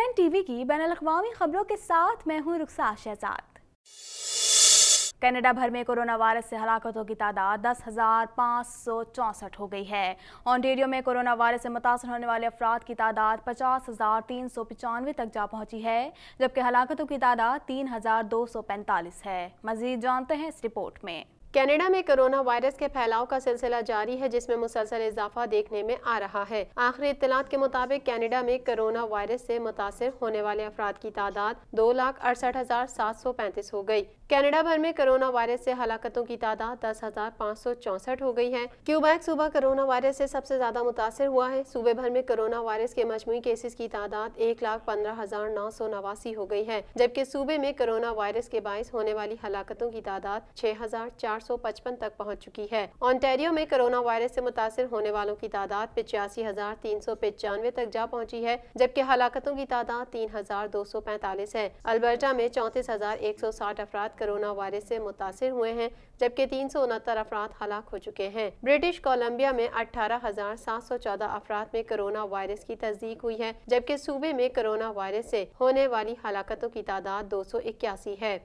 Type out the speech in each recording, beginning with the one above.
CNN TV की बैनुल-अक़वामी खबरों के साथ मैं हूं रुखसार शहजाद। कनाडा भर में कोरोना वायरस से हलाकतों की तादाद 10,564 हो गई है। ओंटारियो में कोरोना वायरस से मुतासर होने वाले अफराद की तादाद 50,395 तक जा पहुंची है, जबकि हलाकतों की तादाद 3,245 है। मजीद जानते हैं इस रिपोर्ट में। कनाडा में कोरोना वायरस के फैलाव का सिलसिला जारी है, जिसमें मुसलसल इजाफा देखने में आ रहा है। आखिरी इत्तलात के मुताबिक कनाडा में कोरोना वायरस से मुतासिर होने वाले अफराद की तादाद 2,68,735 हो गई। कनाडा भर में कोरोना वायरस से हलाकतों की तादाद 10,564 हो गई है। क्यूबेक सूबा कोरोना वायरस से सबसे ज्यादा मुतासिर हुआ है। सूबे भर में कोरोना वायरस के मजमूई केसेस की तादाद 1,15,989 हो गई है, जबकि सूबे में कोरोना वायरस के बाइस होने वाली हलाकतों की तादाद 6,455 तक पहुंच चुकी है। ओंटारियो में कोरोना वायरस से मुतासिर होने वालों की तादाद 85,395 तक जा पहुंची है, जबकि हलाकतों की तादाद 3,245 है। अल्बर्टा में 34,160 अफराद कोरोना वायरस से मुतासिर हुए हैं, जबकि 369 अफराद हलाक हो चुके हैं। ब्रिटिश कोलंबिया में 18,714 अफराद में कोरोना वायरस की तस्दीक हुई है, जबकि सूबे में कोरोना वायरस से होने वाली हलाकतों की तादाद 281 है।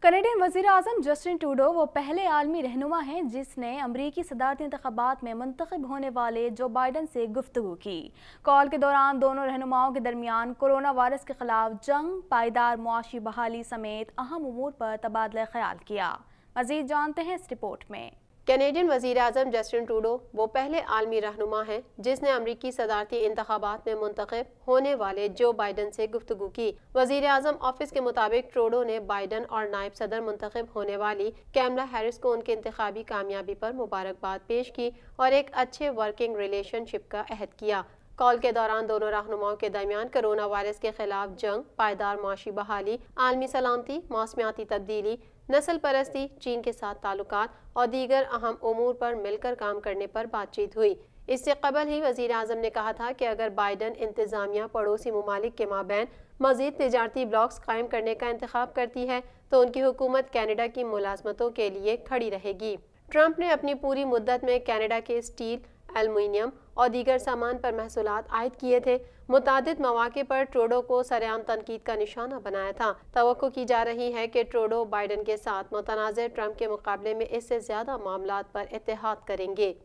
कनेडियन वज़ीर आज़म जस्टिन ट्रूडो वो पहले आलमी रहनुमा हैं जिसने अमरीकी सदारती इंतखाबात में मुंतखब होने वाले जो बाइडन से गुफ्तगू की। कॉल के दौरान दोनों रहनुमाओं के दरमियान कोरोना वायरस के खिलाफ जंग, पायदार मुआशी बहाली समेत अहम उमूर पर तबादला ख्याल किया। मज़ीद जानते हैं इस रिपोर्ट में। कैनेडियन वज़ीर आज़म जस्टिन ट्रूडो वो पहले आलमी रहनुमा हैं जिसने अमरीकी सदारती इंतखाबात में मुंतखब होने वाले जो बाइडन से गुफ्तगू की। वज़ीर आज़म ऑफिस के मुताबिक ट्रूडो ने बाइडन और नायब सदर मुंतखब होने वाली कैमला हैरिस को उनकी इंतखाबी कामयाबी पर मुबारकबाद पेश की और एक अच्छे वर्किंग रिलेशनशिप का अहद किया। कॉल के दौरान दोनों रहनुमाओं के दरमियान कोरोना वायरस के खिलाफ जंग, पायदार मुआशी बहाली, आलमी सलामती, मौसमियाती तब्दीली, नस्ल परस्ती, चीन के साथ ताल्लुकात और दीगर अहम उमूर पर मिलकर काम करने पर बातचीत हुई। इससे कबल ही वज़ीर आज़म ने कहा था कि अगर बाइडन इंतज़ामिया पड़ोसी ममालिक के माबैन मज़ीद तिजारती ब्लॉक्स कायम करने का इंतखाब करती है तो उनकी हुकूमत कनाडा की मुलाजमतों के लिए खड़ी रहेगी। ट्रंप ने अपनी पूरी मुद्दत में कनाडा के स्टील, एल्युमिनियम और दीगर सामान पर महसूलात आयद किए थे। मुतादिद मौके पर ट्रूडो को सरेआम तनकीद का निशाना बनाया था। तवक्को की जा रही है कि ट्रूडो बाइडन के साथ मुतनाज़ ट्रंप के मुकाबले में इससे ज़्यादा मामलात पर इत्तेहाद करेंगे।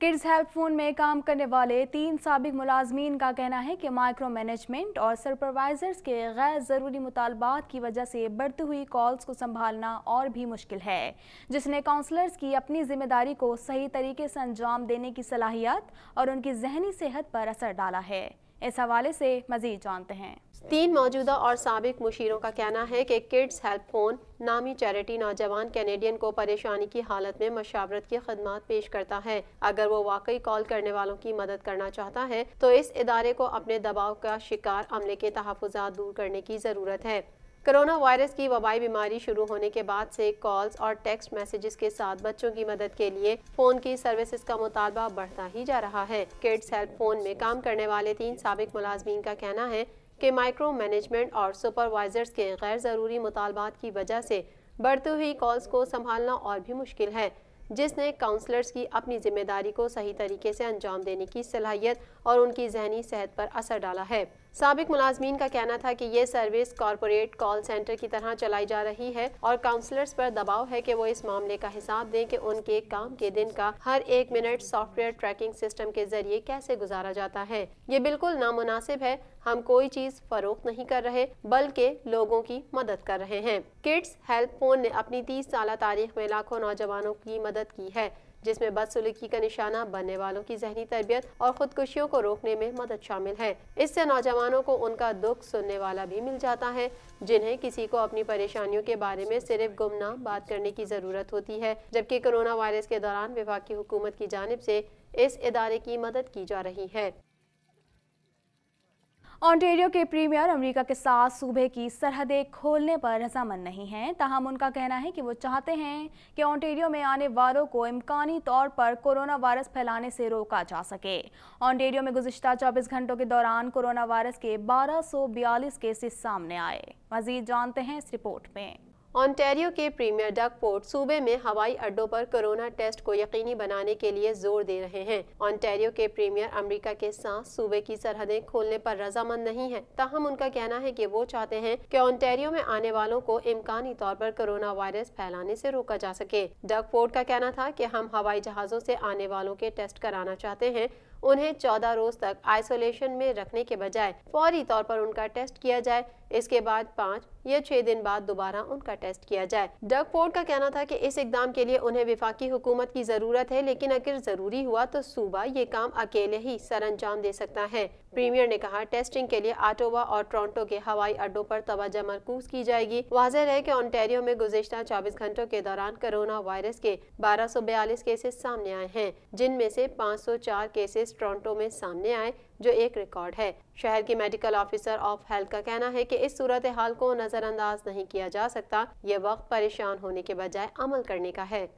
किड्स हेल्प फोन में काम करने वाले 3 साबिक मुलाजमीन का कहना है कि माइक्रो मैनेजमेंट और सुपरवाइजर्स के गैर ज़रूरी मुतालबात की वजह से बढ़ती हुई कॉल्स को संभालना और भी मुश्किल है, जिसने काउंसलर्स की अपनी जिम्मेदारी को सही तरीके से अंजाम देने की सलाहियत और उनकी जहनी सेहत पर असर डाला है। इस हवाले से मज़ीद जानते हैं। 3 मौजूदा और साबिक मुशीरों का कहना है कि किड्स हेल्प फोन नामी चैरिटी नौजवान कैनेडियन को परेशानी की हालत में मशावरत की खदमात पेश करता है। अगर वो वाकई कॉल करने वालों की मदद करना चाहता है तो इस इदारे को अपने दबाव का शिकार अमले के तहफ़्फ़ुज़ात दूर करने की ज़रूरत है। कोरोना वायरस की वबाई बीमारी शुरू होने के बाद से कॉल्स और टेक्स्ट मैसेजेस के साथ बच्चों की मदद के लिए फ़ोन की सर्विसेज का मुतालबा बढ़ता ही जा रहा है। किड्स हेल्प फोन में काम करने वाले 3 साबिक मुलाजमीन का कहना है कि माइक्रो मैनेजमेंट और सुपरवाइजर्स के गैर ज़रूरी मुतालबात की वजह से बढ़ती हुई कॉल्स को संभालना और भी मुश्किल है, जिसने काउंसलर्स की अपनी जिम्मेदारी को सही तरीके से अंजाम देने की सलाहियत और उनकी जहनी सेहत पर असर डाला है। साबिक मुलाजमीन का कहना था कि ये सर्विस कॉरपोरेट कॉल सेंटर की तरह चलाई जा रही है और काउंसलर्स पर दबाव है कि वो इस मामले का हिसाब दें कि उनके काम के दिन का हर 1 मिनट सॉफ्टवेयर ट्रैकिंग सिस्टम के जरिए कैसे गुजारा जाता है। ये बिल्कुल नामुनासिब है। हम कोई चीज़ फरोख्त नहीं कर रहे बल्कि लोगों की मदद कर रहे हैं। किड्स हेल्प फोन ने अपनी 30 साल तारीख में लाखों नौजवानों की मदद की है, जिसमें बदसलूकी का निशाना बनने वालों की जहनी तरबियत और खुदकुशियों को रोकने में मदद शामिल है। इससे नौजवानों को उनका दुख सुनने वाला भी मिल जाता है, जिन्हें किसी को अपनी परेशानियों के बारे में सिर्फ गुमनाम बात करने की ज़रूरत होती है। जबकि कोरोना वायरस के दौरान वफाकी हुकूमत की जानिब से इस इदारे की मदद की जा रही है। ओंटारियो के प्रीमियर अमेरिका के साथ सूबे की सरहदें खोलने पर रजामंद नहीं हैं, ताहम उनका कहना है कि वो चाहते हैं कि ओंटारियो में आने वालों को इम्कानी तौर पर कोरोना वायरस फैलाने से रोका जा सके। ओंटारियो में गुज़िश्ता 24 घंटों के दौरान कोरोना वायरस के 1242 केसेस सामने आए। मज़ीद जानते हैं इस रिपोर्ट में। ऑन्टेरियो के प्रीमियर डग फोर्ड सूबे में हवाई अड्डों पर कोरोना टेस्ट को यकीनी बनाने के लिए जोर दे रहे हैं। ऑन्टेरियो के प्रीमियर अमेरिका के साथ सूबे की सरहदें खोलने पर रजामंद नहीं है, ताहम उनका कहना है कि वो चाहते हैं कि ऑन्टेरियो में आने वालों को इम्कानी तौर पर कोरोना वायरस फैलाने से रोका जा सके। डग फोर्ड का कहना था कि हम हवाई जहाजों से आने वालों के टेस्ट कराना चाहते हैं, उन्हें 14 रोज तक आइसोलेशन में रखने के बजाय फौरी तौर पर उनका टेस्ट किया जाए, इसके बाद 5 या 6 दिन बाद दोबारा उनका टेस्ट किया जाए। डग फोर्ड का कहना था कि इस इकदाम के लिए उन्हें विफाकी हुकूमत की जरूरत है, लेकिन अगर जरूरी हुआ तो सूबा ये काम अकेले ही सरअंजाम दे सकता है। प्रीमियर ने कहा, टेस्टिंग के लिए ऑटोवा और टोरंटो के हवाई अड्डों पर तवज्जो मरकूज की जाएगी। वाज़ेह है कि ओंटारियो में गुज़िश्ता 24 घंटों के दौरान कोरोना वायरस के 1242 केसेस सामने आए हैं, जिनमें से 504 केसेस टोरंटो में सामने आए, जो एक रिकॉर्ड है। शहर की मेडिकल ऑफिसर ऑफ हेल्थ का कहना है कि इस सूरत हाल को नजरअंदाज नहीं किया जा सकता, ये वक्त परेशान होने के बजाय अमल करने का है।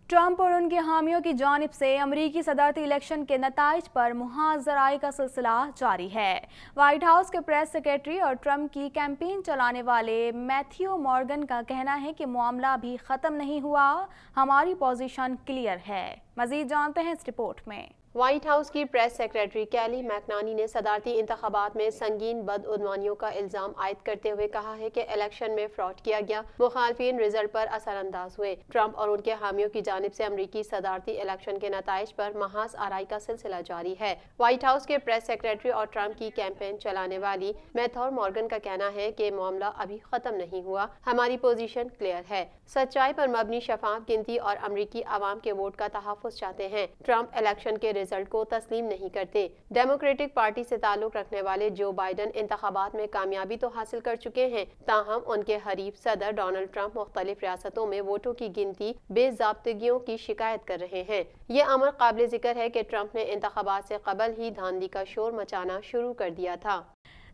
ट्रंप और उनके हामियों की जानिब से अमरीकी सदरती इलेक्शन के नताइज पर मुहाज़राई का सिलसिला जारी है। व्हाइट हाउस के प्रेस सेक्रेटरी और ट्रंप की कैंपेन चलाने वाले मैथ्यू मॉर्गन का कहना है कि मामला अभी ख़त्म नहीं हुआ, हमारी पोजीशन क्लियर है। मज़ीद जानते हैं इस रिपोर्ट में। व्हाइट हाउस की प्रेस सेक्रेटरी कैली मैकनानी ने सदारती इंतखाबात में संगीन बदउनवानियों का इल्जाम आयद करते हुए कहा है कि इलेक्शन में फ्रॉड किया गया, मुखालफिन रिजल्ट पर असरअंदाज हुए। ट्रंप और उनके हामियों की जानिब से अमरीकी सदारती इलेक्शन के नताइज पर महाज आराई का सिलसिला जारी है। व्हाइट हाउस के प्रेस सेक्रेटरी और ट्रंप की कैंपेन चलाने वाली मैथ्यू मॉर्गन का कहना है कि मामला अभी खत्म नहीं हुआ, हमारी पोजीशन क्लियर है। सच्चाई पर मबनी शफाफ गिनती और अमरीकी आवाम के वोट का तहफ़्फ़ुज़ चाहते हैं। ट्रंप इलेक्शन के रिजल्ट को तस्लीम नहीं करते। डेमोक्रेटिक पार्टी से ताल्लुक रखने वाले जो बाइडन इंतखाबात में कामयाबी तो हासिल कर चुके हैं, ताहम उनके हरीफ सदर डोनाल्ड ट्रंप मुख्तलिफ रियासतों में वोटों की गिनती बेज़ाब्तगियों की शिकायत कर रहे हैं। ये अमर काबिल जिक्र है कि ट्रंप ने इंतखाबात से कबल ही धांधली का शोर मचाना शुरू कर दिया था।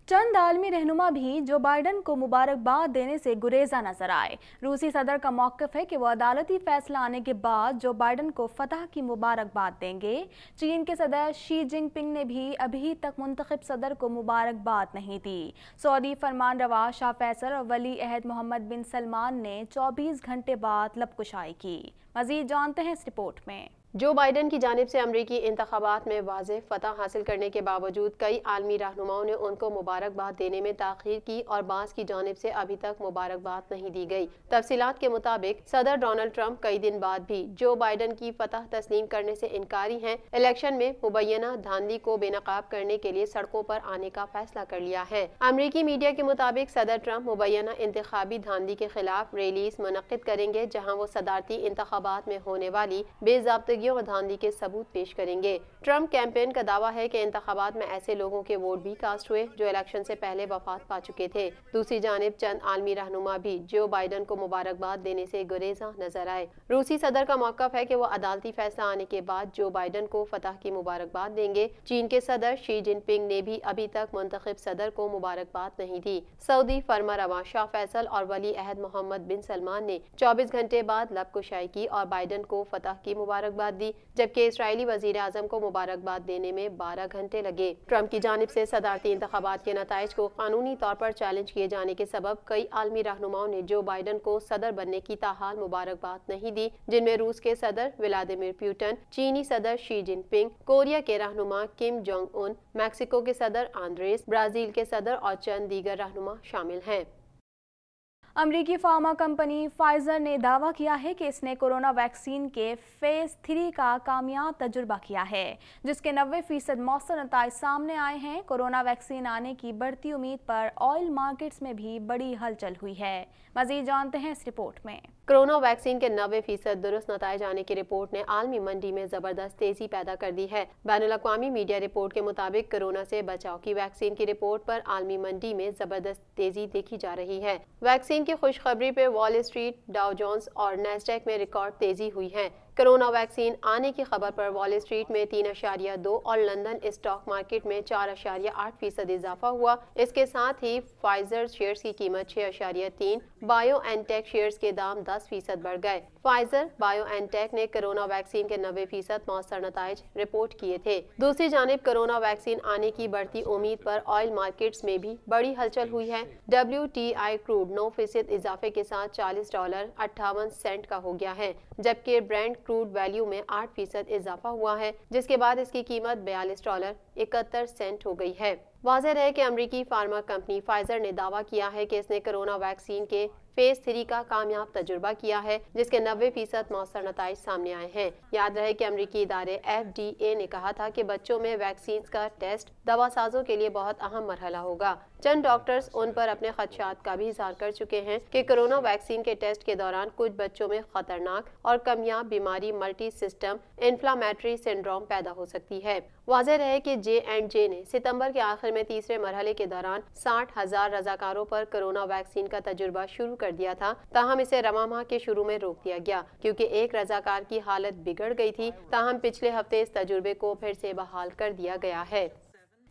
चंद आलमी रहनुमा भी जो बाइडन को मुबारकबाद देने से गुरेजा नजर आए। रूसी सदर का मौक़िफ़ है कि वो अदालती फैसला आने के बाद जो बाइडन को फतह की मुबारकबाद देंगे। चीन के सदर शी जिनपिंग ने भी अभी तक मुंतखब सदर को मुबारकबाद नहीं दी। सऊदी फरमानरवा शाह फैसल और वली अहद मोहम्मद बिन सलमान ने 24 घंटे बाद लबकुशाई की। मज़ीद जानते हैं इस रिपोर्ट में। जो बाइडन की जानिब से अमरीकी इंतखाबात में वाज़ेह फतह हासिल करने के बावजूद कई आलमी रहनुमाओं ने उनको मुबारकबाद देने में ताख़ीर की और बाज़ की जानिब से अभी तक मुबारकबाद नहीं दी गई। तफसीलात के मुताबिक सदर डोनाल्ड ट्रंप कई दिन बाद भी जो बाइडन की फतह तस्लीम करने से इनकारी हैं। इलेक्शन में मुबैना धांधली को बेनकाब करने के लिए सड़कों पर आने का फैसला कर लिया है। अमरीकी मीडिया के मुताबिक सदर ट्रंप मुबैना इंतखाबी धांधली के खिलाफ रैलीज मुनक्किद करेंगे, जहाँ वो सदारती इंतखाबात में होने वाली बेज़ाब्तगी और धांधली के सबूत पेश करेंगे। ट्रंप कैंपेन का दावा है कि इंतखाबात में ऐसे लोगों के वोट भी कास्ट हुए जो इलेक्शन से पहले वफात पा चुके थे। दूसरी जानिब चंद आलमी रहनुमा भी जो बाइडन को मुबारकबाद देने से गुरेजा नजर आए। रूसी सदर का मौक़िफ़ है कि वो अदालती फैसला आने के बाद जो बाइडन को फतह की मुबारकबाद देंगे। चीन के सदर शी जिनपिंग ने भी अभी तक मुंतखब सदर को मुबारकबाद नहीं दी। सऊदी फरमारवा शाह फैसल और वली अहद मोहम्मद बिन सलमान ने 24 घंटे बाद लबकुशाई की और बाइडन को फतह की मुबारकबाद दी, जबकि इस्राएली वजीर आजम को मुबारकबाद देने में 12 घंटे लगे। ट्रंप की जानिब से सदारती इंतखाबात के नताइज को कानूनी तौर पर चैलेंज किए जाने के सबब कई आलमी रहनुमाओं ने जो बाइडन को सदर बनने की ताहाल मुबारकबाद नहीं दी, जिनमें रूस के सदर व्लादिमीर पुतिन, चीनी सदर शी जिनपिंग, कोरिया के रहनुमा किम जोंग उन, मैक्सिको के सदर आंद्रेस, ब्राजील के सदर और चंद दीगर रहनुमा शामिल हैं। अमरीकी फार्मा कंपनी फाइजर ने दावा किया है कि इसने कोरोना वैक्सीन के फेज़ 3 का कामयाब तजुर्बा किया है, जिसके 90% मौसर नताइज सामने आए हैं। कोरोना वैक्सीन आने की बढ़ती उम्मीद पर ऑयल मार्केट्स में भी बड़ी हलचल हुई है। मज़ीद जानते हैं इस रिपोर्ट में। कोरोना वैक्सीन के 90% दुरुस्त नताइज आने की रिपोर्ट ने आलमी मंडी में जबरदस्त तेजी पैदा कर दी है। बैनुल-अक़वामी मीडिया रिपोर्ट के मुताबिक कोरोना से बचाव की वैक्सीन की रिपोर्ट पर आलमी मंडी में जबरदस्त तेजी देखी जा रही है। वैक्सीन की खुशखबरी पे वॉल स्ट्रीट, डाउ जोन्स और नैस्डैक में रिकॉर्ड तेजी हुई है। कोरोना वैक्सीन आने की खबर पर वॉल स्ट्रीट में 3.2 और लंदन स्टॉक मार्केट में 4.8% इजाफा हुआ। इसके साथ ही फाइजर शेयर्स की कीमत 6.3, बायो एनटेक शेयर्स के दाम 10% बढ़ गए। फाइजर बायो एनटेक ने कोरोना वैक्सीन के 90% मौसर नताइज रिपोर्ट किए थे। दूसरी जानिब कोरोना वैक्सीन आने की बढ़ती उम्मीद पर ऑयल मार्केट्स में भी बड़ी हलचल हुई है। WTI क्रूड 9% इजाफे के साथ $40.58 का हो गया है, जबकि ब्रेंट क्रूड वैल्यू में 8% इजाफा हुआ है, जिसके बाद इसकी कीमत $42.71 हो गई है। वाज़ेह है कि अमरीकी फार्मा कंपनी फाइजर ने दावा किया है कि इसने कोरोना वैक्सीन के फेज 3 का कामयाब तजुर्बा किया है, जिसके 90% मौसर नताइज सामने आए हैं। याद रहे कि अमरीकी इदारे FDA ने कहा था कि बच्चों में वैक्सीन का टेस्ट दवासाजों के लिए बहुत अहम मरहला होगा। चंद डॉक्टर्स उन पर अपने खदशात का भी इजहार कर चुके हैं कि कोरोना वैक्सीन के टेस्ट के दौरान कुछ बच्चों में खतरनाक और कमियाब बीमारी मल्टी सिस्टम इन्फ्लामेटरी सिंड्रोम पैदा हो सकती है। वाज़ेह रहे कि J&J ने सितंबर के आखिर में तीसरे मरहले के दौरान 60,000 रजाकारों पर कोरोना वैक्सीन का तजुर्बा शुरू कर दिया था, ताहम इसे रवां माह के शुरू में रोक दिया गया क्योंकि एक रजाकार की हालत बिगड़ गई थी। ताहम पिछले हफ्ते इस तजुर्बे को फिर से बहाल कर दिया गया है।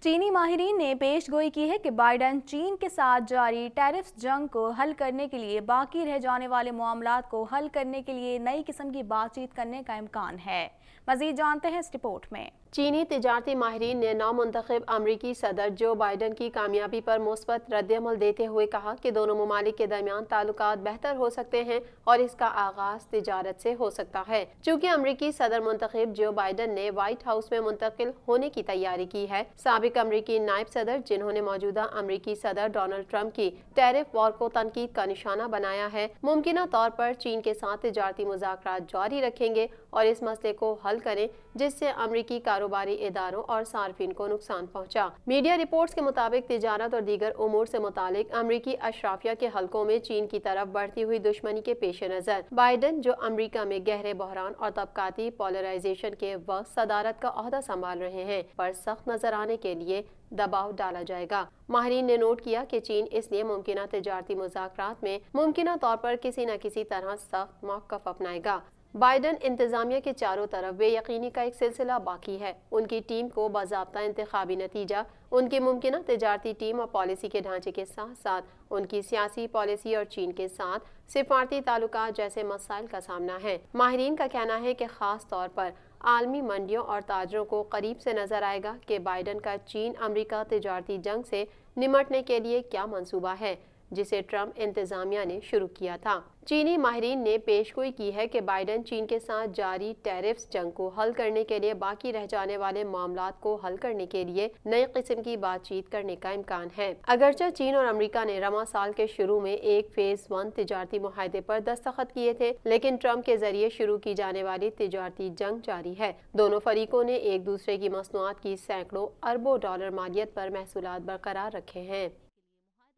चीनी माहिरीन ने पेशगोई की है कि बाइडन चीन के साथ जारी टैरिफ्स जंग को हल करने के लिए बाकी रह जाने वाले मामलात को हल करने के लिए नई किस्म की बातचीत करने का इम्कान है। मजीद जानते हैं इस रिपोर्ट में। चीनी तिजारती माहिरीन ने नौमुंतखब अमरीकी सदर जो बाइडन की कामयाबी पर मुस्बत रद्द-ए-अमल देते हुए कहा कि दोनों ममालिक के दरमियान ताल्लुकात बेहतर हो सकते हैं और इसका आगाज तिजारत से हो सकता है। चूँकि अमरीकी सदर मुंतखब जो बाइडन ने व्हाइट हाउस में मुंतकिल होने की तैयारी की है, साबिक अमरीकी नायब सदर जिन्होंने मौजूदा अमरीकी सदर डोनाल्ड ट्रंप की टैरिफ वॉर को तनकीद का निशाना बनाया है, मुमकिना तौर पर चीन के साथ तिजारती मुज़ाकरात जारी रखेंगे और इस मसले को हल करें जिससे अमरीकी कारोबारी इदारों और सार्फिन को नुकसान पहुंचा। मीडिया रिपोर्ट्स के मुताबिक तिजारत और दीगर उमूर से मुतालिक अमरीकी अशराफिया के हलकों में चीन की तरफ बढ़ती हुई दुश्मनी के पेश नजर बाइडन जो अमरीका में गहरे बहरान और तबकाती पोलराइजेशन के वक्त सदारत का ओहदा संभाल रहे हैं पर सख्त नजर आने के लिए दबाव डाला जाएगा। माहिरीन ने नोट किया कि चीन इसलिए मुमकिना तिजारती मुज़ाकरात में मुमकिना तौर पर किसी न किसी तरह सख्त मौक़िफ़ अपनाएगा। बाइडन इंतजामिया के चारों तरफ बेयकीनी का एक सिलसिला बाकी है। उनकी टीम को बाज़ाब्ता इंतखाबी नतीजा, उनकी मुमकिना तिजारती टीम और पॉलिसी के ढांचे के साथ साथ उनकी सियासी पॉलिसी और चीन के साथ सिफारती ताल्लुकात जैसे मसाइल का सामना है। माहिरीन का कहना है कि खास तौर पर आलमी मंडियों और ताजरों को करीब से नजर आएगा कि बाइडन का चीन अमरीका तिजारती जंग से निमटने के लिए क्या मंसूबा है जिसे ट्रंप इंतजामिया ने शुरू किया था। चीनी माहिरीन ने पेशगोई की है कि बाइडन चीन के साथ जारी टैरिफ्स जंग को हल करने के लिए बाकी रह जाने वाले मामलात को हल करने के लिए नई किस्म की बातचीत करने का इम्कान है। अगरचे चीन और अमेरिका ने रवां साल के शुरू में एक फेज 1 तिजारती मुआहदे पर दस्तखत किए थे, लेकिन ट्रंप के जरिए शुरू की जाने वाली तिजारती जंग जारी है। दोनों फरीकों ने एक दूसरे की मसनूआत की सैकड़ों अरबों डॉलर मालियत पर महसूलात बरकरार रखे हैं।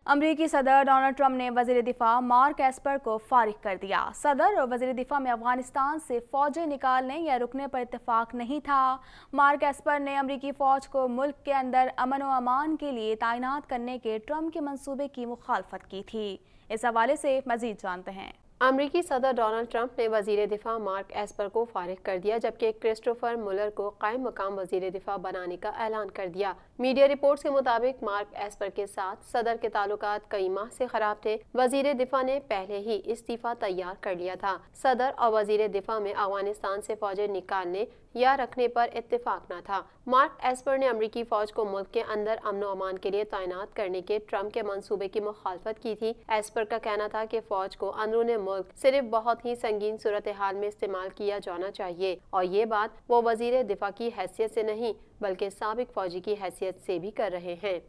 अमरीकी सदर डोनाल्ड ट्रंप ने वज़ीर दिफा मार्क एस्पर को फारिग कर दिया। सदर और वज़ीर दिफा में अफगानिस्तान से फौजें निकालने या रुकने पर इत्तेफाक नहीं था। मार्क एस्पर ने अमरीकी फ़ौज को मुल्क के अंदर अमन व अमान के लिए तैनात करने के ट्रंप के मंसूबे की मुखालफत की थी। इस हवाले से मज़ीद जानते हैं। अमरीकी सदर डोनाल्ड ट्रंप ने वज़ीर दिफा मार्क एस्पर को फारिग कर दिया, जबकि क्रिस्टोफर मुलर को कायम मकाम वज़ीर दिफा बनाने का ऐलान कर दिया। मीडिया रिपोर्ट्स के मुताबिक मार्क एस्पर के साथ सदर के ताल्लुकात कई माह से खराब थे। वज़ीर दिफा ने पहले ही इस्तीफा तैयार कर लिया था। सदर और वज़ीर दिफा में अफगानिस्तान से फौजें निकालने या रखने पर इत्तेफाक न था। मार्क एस्पर ने अमरीकी फौज को मुल्क के अंदर अमन व अमान के लिए तैनात करने के ट्रंप के मंसूबे की मुखालफत की थी। एस्पर का कहना था कि फौज को अंदरूनी मुल्क सिर्फ बहुत ही संगीन सूरत हाल में इस्तेमाल किया जाना चाहिए और ये बात वो वज़ीर दिफा की हैसियत से नहीं बल्कि साबिक फौजी की हैसियत से भी कर रहे हैं।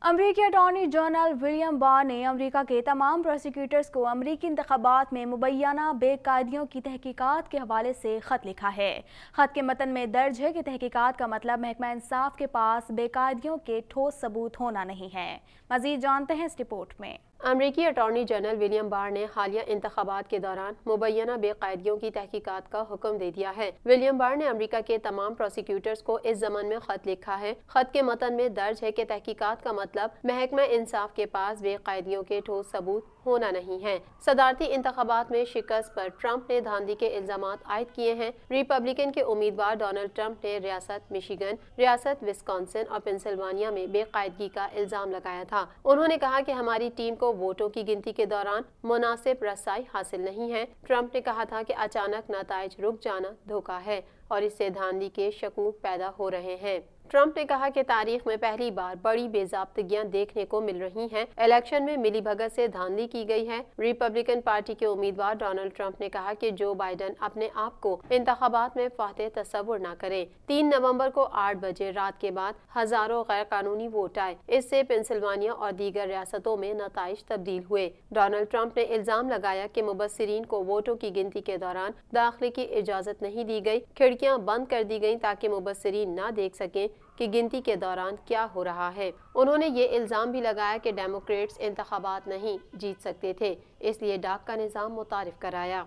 अमरीकी अटॉर्नी जनरल विलियम बार ने अमरीका के तमाम प्रोसिक्यूटर्स को अमरीकी इंतखाबात में मुबैना बेकायदियों की तहकीकात के हवाले से ख़त लिखा है। ख़त के मतन में दर्ज है कि तहकीकात का मतलब महकमा इंसाफ के पास बेकायदियों के ठोस सबूत होना नहीं है। मज़ीद जानते हैं इस रिपोर्ट में। अमरीकी अटॉर्नी जनरल विलियम बार ने हालिया इंतखाबात के दौरान मुबैना बेकायदियों की तहकीकात का हुक्म दे दिया है। विलियम बार ने अमरीका के तमाम प्रोसिक्यूटर्स को इस ज़मन में ख़त लिखा है। ख़त के मतन में दर्ज है कि तहकीकात का मतलब महकमा इंसाफ के पास बेकायदियों के ठोस सबूत ہونا نہیں ہے۔ صدارتی انتخابات میں شکست پر ٹرمپ نے دھاندلی کے الزامات عائد کیے ہیں۔ ریپبلکن کے امیدوار ڈونلڈ ٹرمپ نے ریاست مشیگن، ریاست وسکانسن اور پنسلوانیا میں بے قاعدگی کا الزام لگایا تھا۔ انہوں نے کہا کہ ہماری ٹیم کو ووٹوں کی گنتی کے دوران مناسب رسائی حاصل نہیں ہے۔ ٹرمپ نے کہا تھا کہ اچانک نتائج رک جانا دھوکہ ہے اور اس سے دھاندلی کے شکوک پیدا ہو رہے ہیں۔ ٹرمپ نے کہا کہ تاریخ میں پہلی بار بڑی بے ضابطگیاں دیکھنے کو مل رہی ہیں۔ الیکشن میں ملی بھگت سے دھاندلی کی گئی ہے۔ ریپبلکن پارٹی کے امیدوار ڈونلڈ ٹرمپ نے کہا کہ جو بائیڈن اپنے آپ کو انتخابات میں فاتح تصور نہ کریں۔ 3 نومبر کو 8 بجے رات کے بعد ہزاروں غیر قانونی ووٹ آئے۔ اس سے پنسلوانیا اور دیگر ریاستوں میں نتائج تبدیل ہوئے۔ ڈونلڈ ٹرمپ نے الزام لگایا کہ مبصرین کو ووٹوں کی گنتی کے دوران داخلے کی اجازت نہیں دی گئی، کھڑکیاں بند کر دی گئیں تاکہ مبصرین نہ دیکھ سکیں کہ گنتی کے دوران کیا ہو رہا ہے۔ انہوں نے یہ الزام بھی لگایا کہ ڈیموکریٹس انتخابات نہیں جیت سکتے تھے، اس لیے ڈاک کا نظام متعارف کرایا۔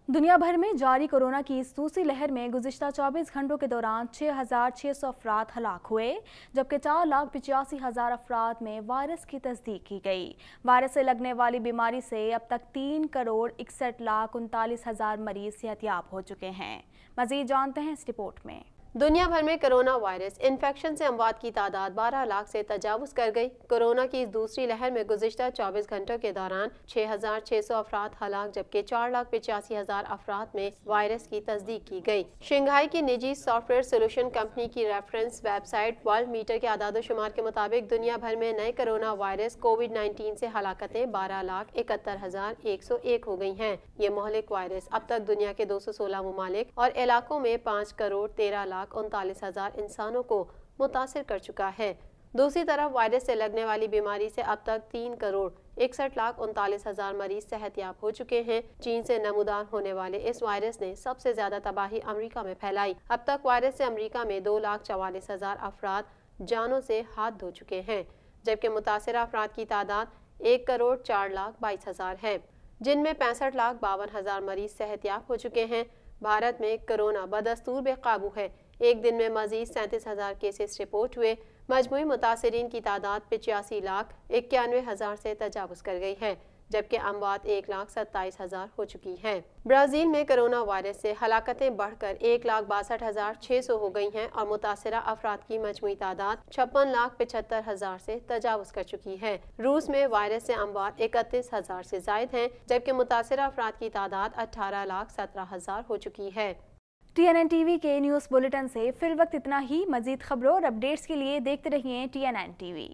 دنیا بھر میں جاری کورونا کی اس دوسری لہر میں گزشتہ 24 گھنٹوں کے دوران 6,600 افراد ہلاک ہوئے، جبکہ 4,85,000 افراد میں وائرس کی تصدیق کی گئی۔ وائرس سے لگنے والی بیماری سے اب تک 3,61,39,000 مریض صحت یاب ہو چکے ہیں۔ مزید جانتے ہیں اس رپورٹ میں۔ دنیا بھر میں کرونا وائرس انفیکشن سے اموات کی تعداد 12 لاکھ سے تجاوز کر گئی۔ کورونا کی اس دوسری لہر میں گزشتہ 24 گھنٹوں کے دوران 6,600 افراد ہلاک، جبکہ 4,85,000 افراد میں وائرس کی تصدیق کی گئی۔ شنگھائی کی نجی سافٹ ویئر سولوشن کمپنی کی reference website Worldometer کے اعداد و شمار کے مطابق دنیا بھر میں نئے کرونا وائرس کووڈ-19 سے ہلاکتیں 12,71,101 ہو گئی ہیں۔ یہ مہلک وائرس اب تک دنیا کے 216 ممالک اور علاقوں میں 5,13,39,000 انسانوں کو متاثر کر چکا ہے۔ دوسری طرف وائرس سے لگنے والی بیماری سے اب تک 3,61,39,000 مریض صحت یاب ہو چکے ہیں۔ چین سے نمودار ہونے والے اس وائرس نے سب سے زیادہ تباہی امریکہ میں پھیلائی۔ اب تک وائرس سے امریکہ میں 2,44,000 افراد جانوں سے ہاتھ دھو چکے ہیں، جبکہ متاثرہ افراد کی تعداد 1,04,22,000 ہے، جن میں 65,52,000 مریض صحت یاب ہو چکے ہیں۔ بھارت میں کرونا بدستور بے قابو ہے۔ ایک دن میں مزید 37,000 کیسز رپورٹ ہوئے۔ مجموعی متاثرین کی تعداد 85,91,000 سے تجاوز کر گئی ہے، جبکہ اموات 1,27,000 ہو چکی ہیں۔ برازیل میں کرونا وائرس سے ہلاکتیں بڑھ کر 1,62,600 ہو گئی ہیں اور متاثرہ افراد کی مجموعی تعداد 56,75,000 سے تجاوز کر چکی ہے۔ روس میں وائرس سے اموات 31,000 سے زائد ہیں، جبکہ متاثرہ افراد کی تعداد 18,17,000 ہو چکی ہے۔ TNN TV کے نیوز بلیٹن سے فی الوقت اتنا ہی۔ مزید خبروں اور اپڈیٹس کے لیے دیکھتے رہیے TNN TV۔